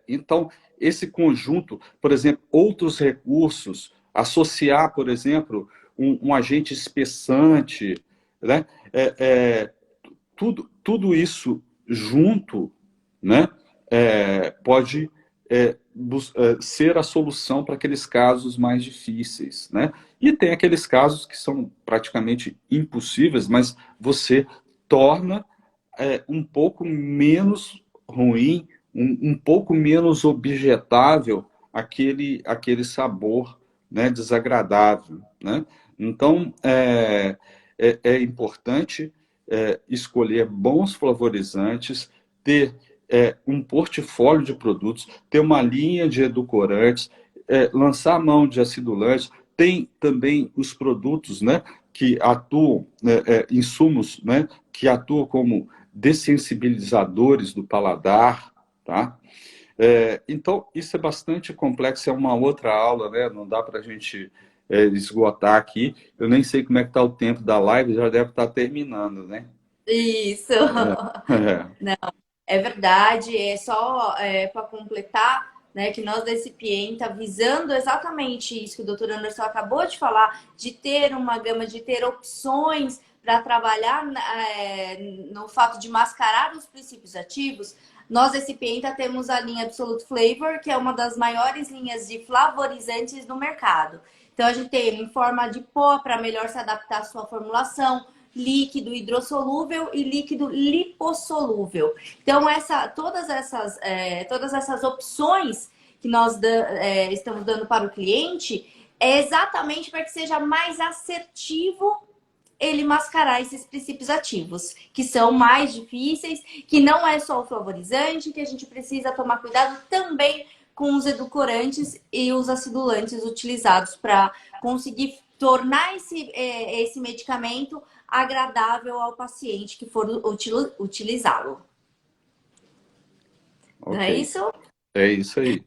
Então, esse conjunto, por exemplo, outros recursos, associar, por exemplo, um agente espessante, né? Tudo isso junto, né? Pode ser a solução para aqueles casos mais difíceis, né? E tem aqueles casos que são praticamente impossíveis, mas você torna um pouco menos ruim, um pouco menos objetável aquele sabor, né, desagradável, né? Então, é importante escolher bons flavorizantes, ter um portfólio de produtos, ter uma linha de edulcorantes, lançar a mão de acidulantes. Tem também os produtos, né, que atuam, insumos, né, que atuam como dessensibilizadores do paladar, tá? Então, isso é bastante complexo, é uma outra aula, né? Não dá para a gente esgotar aqui. Eu nem sei como é que está o tempo da live, já deve estar terminando, né? Isso. É. É verdade, é só para completar, né, que nós da Recipienta, visando exatamente isso que o doutor Anderson acabou de falar, de ter uma gama, de ter opções para trabalhar no fato de mascarar os princípios ativos, nós da Recipienta temos a linha Absolute Flavor, que é uma das maiores linhas de flavorizantes no mercado. Então, a gente tem em forma de pó para melhor se adaptar à sua formulação, líquido hidrossolúvel e líquido lipossolúvel. Então, todas essas opções que nós estamos dando para o cliente é exatamente para que seja mais assertivo ele mascarar esses princípios ativos, que são mais difíceis, que não é só o flavorizante, que a gente precisa tomar cuidado também com os edulcorantes e os acidulantes utilizados para conseguir tornar esse medicamento agradável ao paciente que for utilizá-lo. Não é Ok, isso? é isso aí.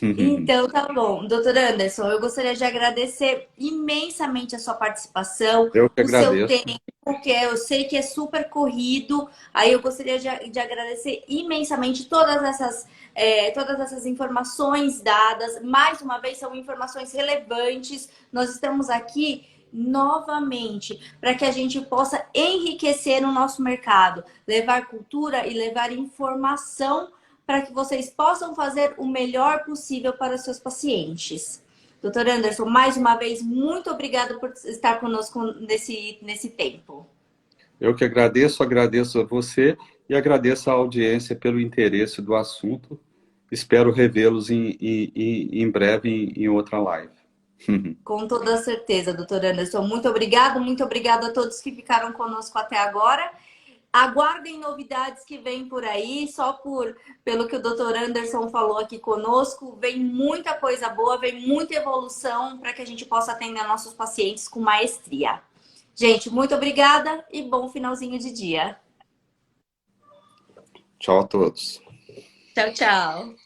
Então, tá bom. Doutor Anderson, eu gostaria de agradecer imensamente a sua participação, Eu que o seu agradeço. tempo, porque eu sei que é super corrido. Aí eu gostaria de agradecer imensamente todas essas informações dadas. Mais uma vez, são informações relevantes. Nós estamos aqui novamente para que a gente possa enriquecer o nosso mercado, levar cultura e levar informação para que vocês possam fazer o melhor possível para os seus pacientes. Doutor Anderson, mais uma vez, muito obrigada por estar conosco nesse tempo. Eu que agradeço a você e agradeço a audiência pelo interesse do assunto. Espero revê-los em breve em outra live. Com toda certeza, doutor Anderson. Muito obrigado a todos que ficaram conosco até agora. Aguardem novidades que vêm por aí, pelo que o doutor Anderson falou aqui conosco, vem muita coisa boa, vem muita evolução para que a gente possa atender nossos pacientes com maestria. Gente, muito obrigada e bom finalzinho de dia. Tchau a todos. Tchau, tchau.